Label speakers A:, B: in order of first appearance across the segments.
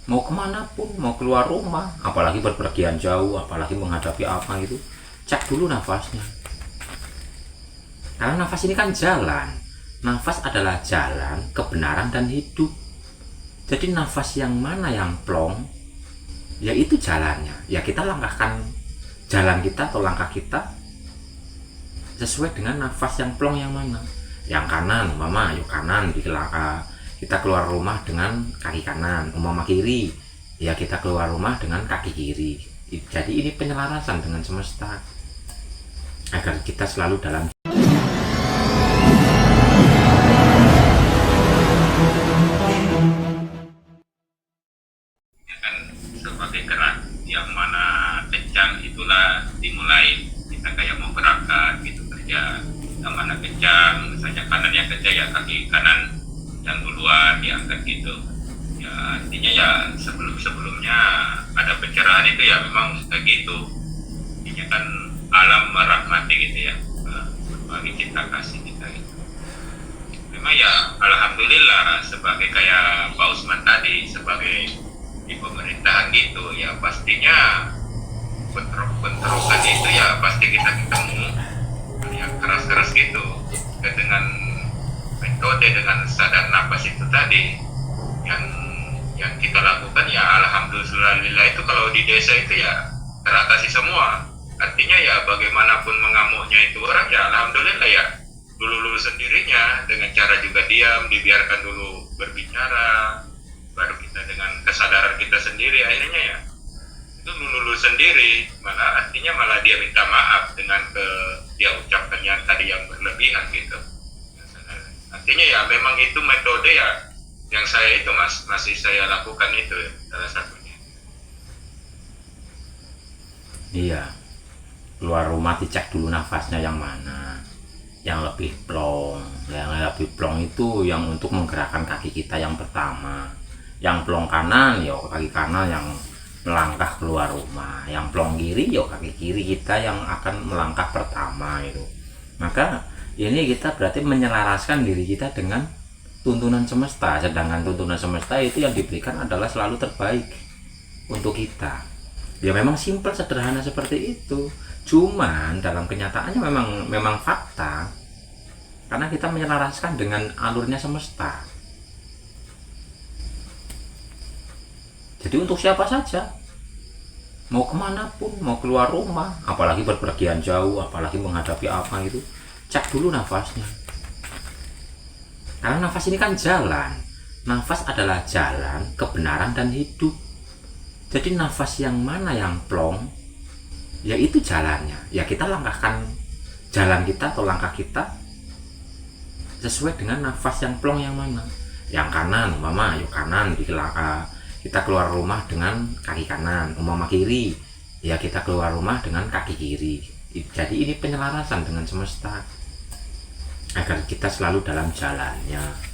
A: mau kemana pun, mau keluar rumah, apalagi berpergian jauh, apalagi menghadapi apa gitu, cek dulu nafasnya. Karena nafas ini kan jalan. Nafas adalah jalan, kebenaran dan hidup. Jadi nafas yang mana yang plong, ya itu jalannya. Ya kita langkahkan jalan kita atau langkah kita sesuai dengan nafas yang plong yang mana. Yang kanan, umpama yuk kanan kita keluar rumah dengan kaki kanan. Umpama kiri, ya kita keluar rumah dengan kaki kiri. Jadi ini penyelarasan dengan semesta agar kita selalu dalam
B: kan sebagai gerak yang mana kencang itulah dimulai kita kayak mau berangkat gitu kerja, yang mana kencang misalnya kanan yang kencang ya kaki kanan yang duluan diangkat gitu ya, artinya ya sebelumnya ada pencerahan itu ya memang kayak gitu, artinya kan alam merahmati gitu ya, berbagi cinta kasih kita gitu. Memang ya alhamdulillah sebagai kayak Pak Usman tadi sebagai di pemerintahan gitu ya, pastinya bentrokan itu ya pasti kita ketemu yang keras-keras gitu. Dan dengan metode dengan sadar nafas itu tadi yang kita lakukan ya alhamdulillah itu kalau di desa itu ya teratasi semua. Artinya ya bagaimanapun mengamuknya itu orang ya alhamdulillah ya dulu sendirinya dengan cara juga diam, dibiarkan dulu berbicara, baru kita dengan kesadaran kita sendiri akhirnya ya itu lulu sendiri, malah artinya malah dia minta maaf dengan dia ucapkan yang tadi yang berlebihan gitu. Artinya ya memang itu metode ya yang saya itu masih saya lakukan itu ya, salah satunya.
A: iya, keluar rumah dicek dulu nafasnya yang mana yang lebih plong. Yang lebih plong itu yang untuk menggerakkan kaki kita yang pertama. Yang plong kanan ya kaki kanan yang melangkah keluar rumah, yang plong kiri ya kaki kiri kita yang akan melangkah pertama itu. Maka ini kita berarti menyelaraskan diri kita dengan tuntunan semesta, sedangkan tuntunan semesta itu yang diberikan adalah selalu terbaik untuk kita. Ya memang simpel sederhana seperti itu, cuman dalam kenyataannya memang fakta karena kita menyelaraskan dengan alurnya semesta. Jadi untuk siapa saja, mau kemana pun, mau keluar rumah, apalagi berpergian jauh, apalagi menghadapi apa itu, cek dulu nafasnya. Karena nafas ini kan jalan. Nafas adalah jalan, kebenaran dan hidup. Jadi nafas yang mana yang plong, ya itu jalannya. Ya kita langkahkan jalan kita atau langkah kita sesuai dengan nafas yang plong yang mana. Yang kanan, umpama yuk kanan kita keluar rumah dengan kaki kanan. Umpama kiri, ya kita keluar rumah dengan kaki kiri. Jadi ini penyelarasan dengan semesta agar kita selalu dalam jalannya.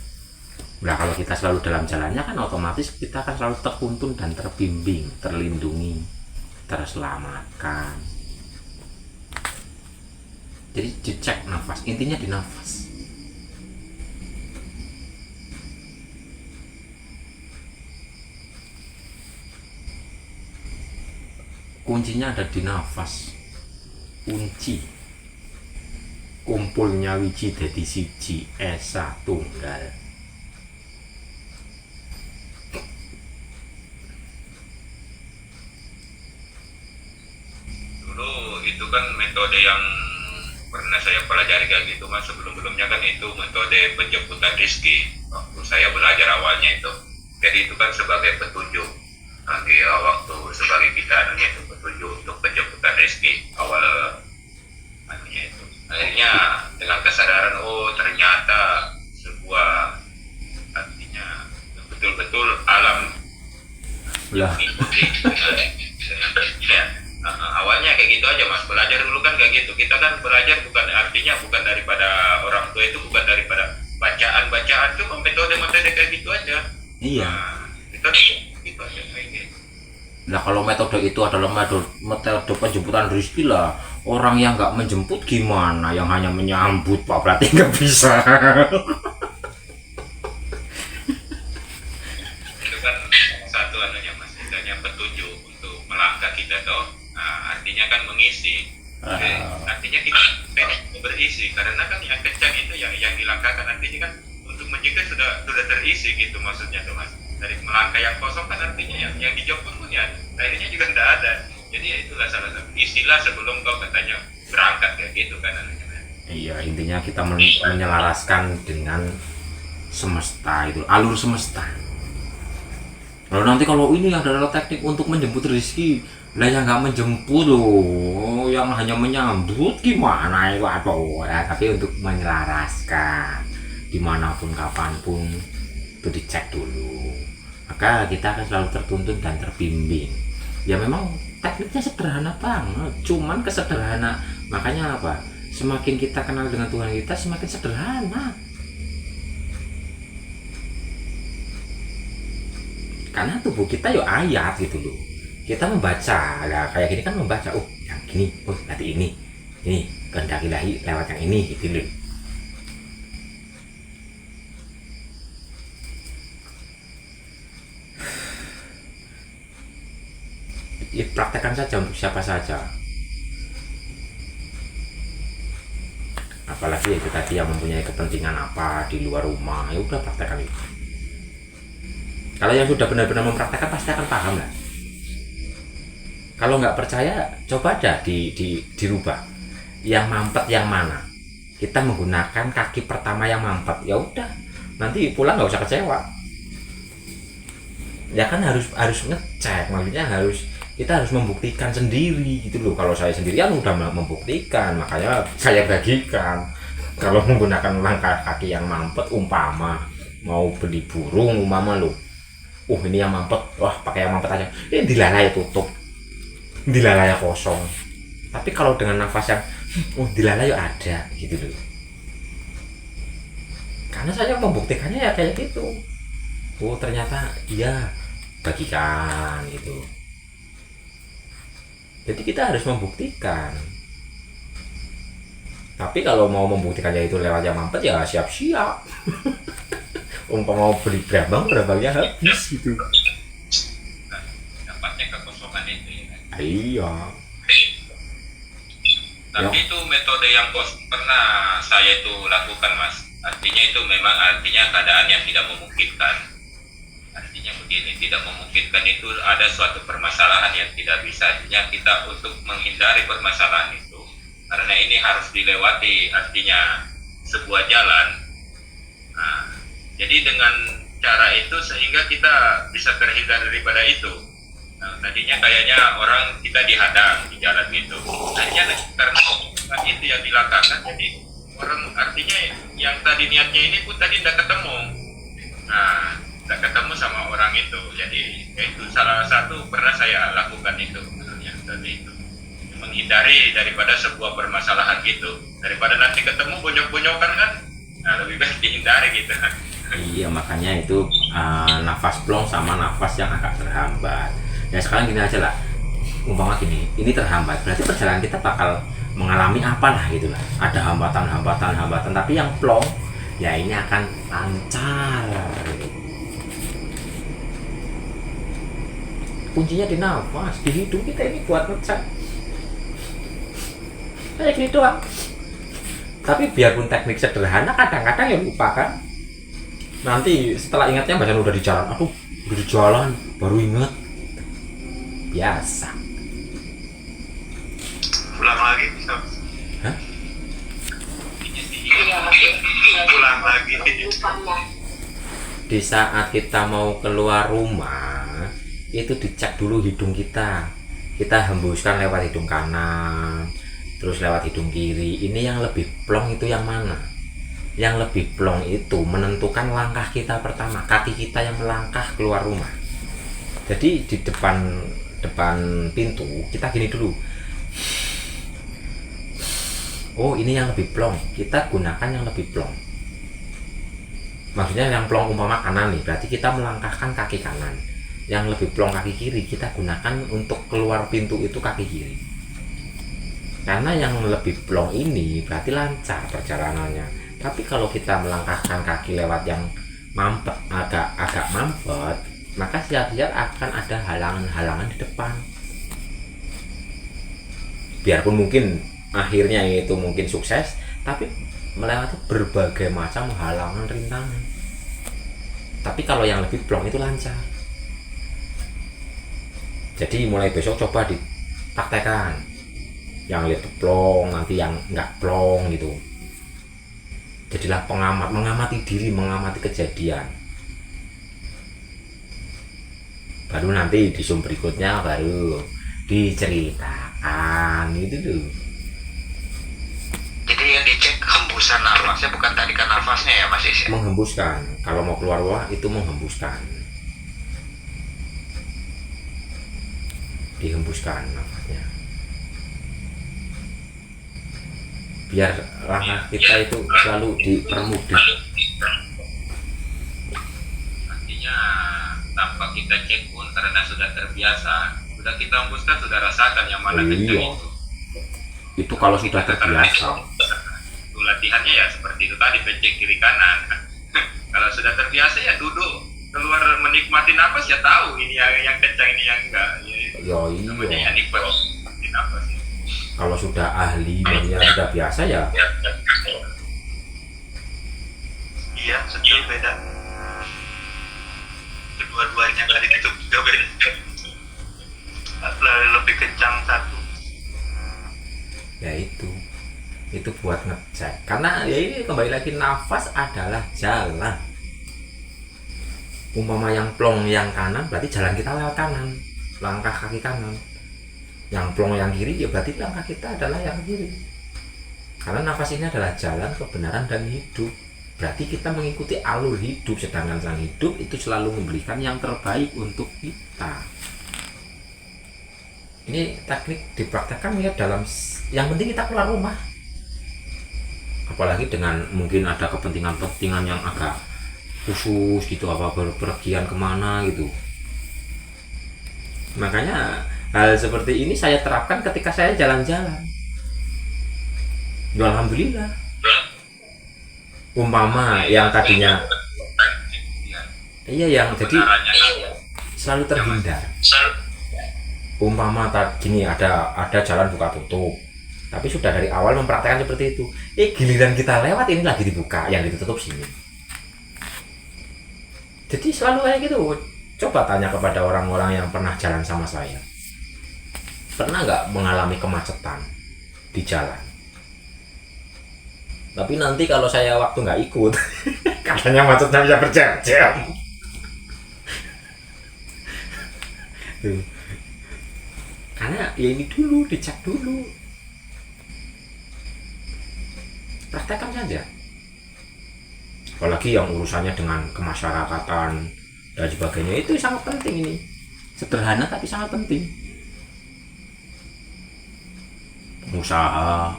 A: Nah kalau kita selalu dalam jalannya kan otomatis kita akan selalu tertuntun dan terbimbing, terlindungi, terselamatkan. Jadi dicek nafas, intinya di nafas. Kuncinya ada di nafas. Kunci kumpulnya wiji dadi siji, esa tunggal.
B: Dulu itu kan metode yang pernah saya pelajari kayak gitu mas, sebelumnya kan itu metode penjemputan rezeki waktu saya belajar awalnya itu. Jadi itu kan sebagai petunjuk nanti waktu sebagai kita itu petunjuk untuk penjemputan rezeki awal anunya itu. Akhirnya dengan kesadaran oh ternyata sebuah artinya betul-betul alam
A: Lah,
B: mengikuti ya. Awalnya kayak gitu aja mas, belajar dulu kan kayak gitu. Kita kan belajar bukan artinya bukan daripada orang tua, itu bukan daripada bacaan cuma metode kayak gitu aja.
A: iya.
B: Itu gitu aja kayak gitu.
A: Nah kalau metode itu adalah metode penjemputan rezeki lah. Orang yang nggak menjemput gimana? Yang hanya menyambut Pak, berarti nggak bisa.
B: Itu kan satu anunya mas, istilahnya petunjuk untuk melangkah kita toh. Nah, artinya kan mengisi. Artinya kita berisi karena kan yang kencang itu yang dilangkahkan, artinya kan untuk menjaga sudah terisi gitu maksudnya tuh mas. Dari melangkah yang kosong kan artinya yang dijawab pun ya akhirnya juga tidak ada. Jadi ya itulah salah satu istilah sebelum kau katanya berangkat kayak gitu kan anunya.
A: Iya, intinya kita menyelaraskan dengan semesta, itu alur semesta. Lalu nanti kalau ini adalah teknik untuk menjemput rezeki, lah yang nggak menjemput loh, yang hanya menyambut gimana itu apa ya? Tapi untuk menyelaraskan dimanapun kapanpun itu dicek dulu, maka kita akan selalu tertuntun dan terbimbing. Ya memang tekniknya sederhana banget, cuman kesederhana, makanya apa, semakin kita kenal dengan Tuhan kita semakin sederhana. Karena tubuh kita yo ayat gitu loh, kita membaca lah kayak gini kan, membaca oh yang gini, oh nanti ini kehendaki ilahi lewat yang ini gitu loh. Ya, praktekkan saja untuk siapa saja, apalagi itu tadi yang mempunyai kepentingan apa di luar rumah, ya udah praktekkan itu. Kalau yang sudah benar-benar mempraktekkan pasti akan paham lah. Kalau nggak percaya, coba aja dirubah. Yang mampet yang mana? Kita menggunakan kaki pertama yang mampet. Ya udah, nanti pulang nggak usah kecewa. Ya kan harus ngecek, maksudnya kita harus membuktikan sendiri gitu loh. Kalau saya sendirian udah membuktikan, makanya saya bagikan. Kalau menggunakan langkah kaki yang mampet, umpama mau beli burung umpama lo, ini yang mampet, wah pakai yang mampet aja, ini dilalai tutup, dilalai kosong. Tapi kalau dengan nafas yang dilalai ada gitu loh, karena saya membuktikannya ya kayak gitu. Oh ternyata iya, bagikan gitu. Jadi kita harus membuktikan. Tapi kalau mau membuktikannya itu lewat yang mampet ya siap-siap. Umpama mau beli berabangnya habis gitu.
B: Dapatnya kekosongan itu ya kan?
A: Iya.
B: Tapi itu metode yang pernah saya itu lakukan mas. Artinya itu memang keadaan yang tidak memungkinkan. Artinya begini, tidak memungkinkan itu ada suatu permasalahan yang tidak bisa. Artinya kita untuk menghindari permasalahan itu, karena ini harus dilewati, artinya sebuah jalan. Nah, jadi dengan cara itu sehingga kita bisa terhindar daripada itu. Nah, tadinya kayaknya orang kita dihadang di jalan itu. Hanya karena itu yang dilakukan, jadi orang artinya yang tadi niatnya ini pun tadi tidak ketemu. Nah, tidak ketemu sama orang itu. Jadi itu salah satu pernah saya lakukan itu, tadi itu. Menghindari daripada sebuah permasalahan gitu. Daripada nanti ketemu bonyok-bonyokan kan, nah, lebih baik dihindari gitu.
A: Iya, makanya itu nafas plong sama nafas yang agak terhambat. Ya sekarang gini aja lah, umpama gini, ini terhambat, berarti perjalanan kita bakal mengalami apalah gitu lah. Ada hambatan, tapi yang plong, ya ini akan lancar. Kuncinya di nafas, di hidung kita ini buat ngecek. Kayak gini doang. Tapi biarpun teknik sederhana, kadang-kadang ya lupa kan. Nanti setelah ingatnya bacaan udah di jalan, udah di jalan baru ingat. Biasa.
B: Pulang lagi bisa.
A: Hah?
B: Pulang lagi.
A: Di saat kita mau keluar rumah, itu dicek dulu hidung kita. Kita hembuskan lewat hidung kanan, terus lewat hidung kiri. Ini yang lebih plong itu yang mana? Yang lebih plong itu menentukan langkah kita pertama, kaki kita yang melangkah keluar rumah. Jadi di depan pintu kita gini dulu. Oh ini yang lebih plong, kita gunakan yang lebih plong. Maksudnya yang plong umpama kanan nih, berarti kita melangkahkan kaki kanan. Yang lebih plong kaki kiri, kita gunakan untuk keluar pintu itu kaki kiri. Karena yang lebih plong ini berarti lancar perjalanannya. Tapi kalau kita melangkahkan kaki lewat yang mampet, agak mampet, maka siap-siap akan ada halangan-halangan di depan. Biarpun mungkin akhirnya itu mungkin sukses, tapi melewati berbagai macam halangan rintangan. Tapi kalau yang lebih plong itu lancar. Jadi mulai besok coba dipraktekan, yang lihat plong, nanti yang nggak plong gitu. Jadilah pengamat, mengamati diri, mengamati kejadian. Baru nanti di Zoom berikutnya baru diceritakan gitu tuh.
B: Jadi yang dicek hembusan nafasnya, bukan tarikan nafasnya ya Mas Is?
A: Menghembuskan, kalau mau keluar wah itu menghembuskan, dihembuskan nafasnya, biar langkah kita itu selalu dipermudah.
B: Artinya tanpa kita cek pun, karena sudah terbiasa, sudah kita hembuskan, sudah rasakan yang mana kencang itu.
A: Itu kalau sudah terbiasa.
B: Itu latihannya ya seperti itu tadi, pencet kiri kanan. Kalau sudah terbiasa ya duduk keluar menikmati nafas ya tahu ini yang kencang, ini yang enggak.
A: Ya
B: Namanya
A: iya.
B: ya nikmati nafas.
A: Kalau sudah ahli dan yang sudah biasa ya.
B: Iya, betul, beda. Kedua-duanya kali itu juga beda. Lebih kencang satu.
A: Ya itu buat ngecek, karena ya ini kembali lagi, nafas adalah jalan. Umpama yang plong yang kanan berarti jalan kita lewat kanan, langkah kaki kanan. Yang plong yang kiri ya berarti langkah kita adalah yang kiri. Karena nafas ini adalah jalan kebenaran dan hidup, berarti kita mengikuti alur hidup, sedangkan sang hidup itu selalu memberikan yang terbaik untuk kita. Ini teknik dipraktekkan ya dalam, yang penting kita keluar rumah. Apalagi dengan mungkin ada kepentingan-kepentingan yang agak khusus gitu, apa berpergian kemana gitu. Makanya hal seperti ini saya terapkan ketika saya jalan-jalan. Ya alhamdulillah. Umpama yang tadinya yang jadi selalu terhindar. Umpama gini, ada jalan buka tutup, tapi sudah dari awal mempraktekkan seperti itu. Giliran kita lewat ini lagi dibuka, yang ditutup sini. Jadi selalu kayak gitu. Coba tanya kepada orang-orang yang pernah jalan sama saya, pernah nggak mengalami kemacetan di jalan? Tapi nanti kalau saya waktu nggak ikut, katanya macetnya bisa berjam-jam. Karena ya ini dulu, dicek dulu, praktekkan saja. Apalagi yang urusannya dengan kemasyarakatan dan sebagainya, itu sangat penting. Ini sederhana tapi sangat penting. Pengusaha,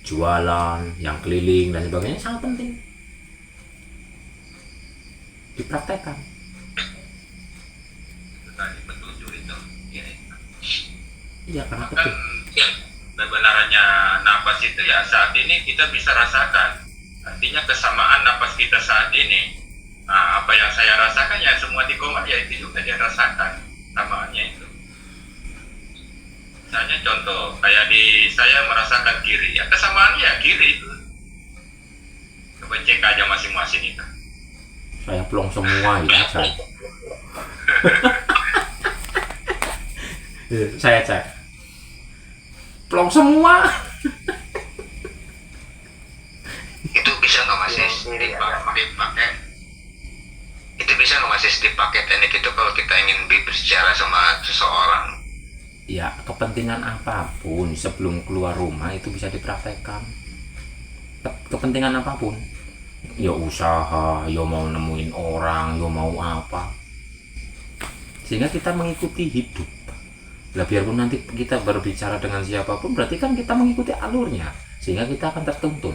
A: jualan, yang keliling dan sebagainya sangat penting dipraktekkan. Iya, karena
B: kan kebenarannya nafas itu ya saat ini kita bisa rasakan. Artinya kesamaan nafas kita saat ini. Nah, apa yang saya rasakan ya semua di Komar ya itu juga dia rasakan samaannya itu. Misalnya contoh kayak di saya merasakan kiri, ya kesamaannya ya kiri itu. Coba cek aja masing-masing itu.
A: Saya plong semua ya, saya cek plong semua.
B: Itu bisa nggak Mas dipakai? Itu bisa nggak Mas dipakai teknik itu kalau kita ingin berbicara sama seseorang?
A: Ya, kepentingan apapun sebelum keluar rumah itu bisa dipraktekkan. Kepentingan apapun, ya usaha, ya mau nemuin orang, ya mau apa, sehingga kita mengikuti hidup. Lah biarpun nanti kita berbicara dengan siapapun, berarti kan kita mengikuti alurnya, sehingga kita akan tertuntun.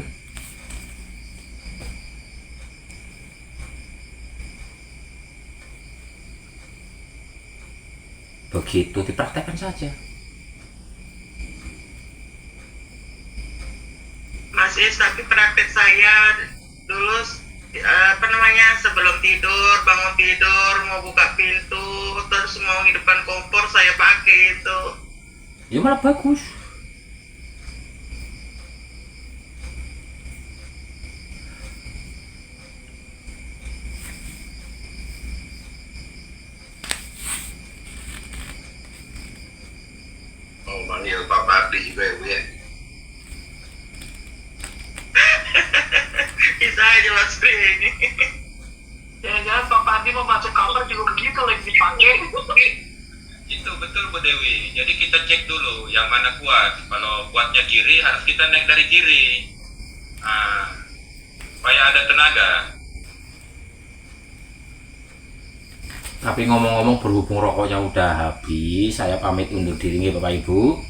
A: Begitu, dipraktekkan saja.
C: Mas Is, tapi praktek saya dulu apa namanya, sebelum tidur, bangun tidur, mau buka pintu, terus mau hidupkan kompor, saya pakai itu.
A: Ya malah bagus.
D: Oh, manggil Pak Pardi juga ya, Bu ya.
C: Bisa aja Mas Pri ini.
E: Jangan-jangan Pak Pardi mau masuk kamar juga begitu lagi dipakai.
B: Itu betul Bu Dewi. Jadi kita cek dulu yang mana kuat. Kalau kuatnya kiri harus kita naik dari kiri. Nah, supaya ada tenaga.
A: Tapi ngomong-ngomong, berhubung rokoknya udah habis, saya pamit undur diri nih Bapak Ibu.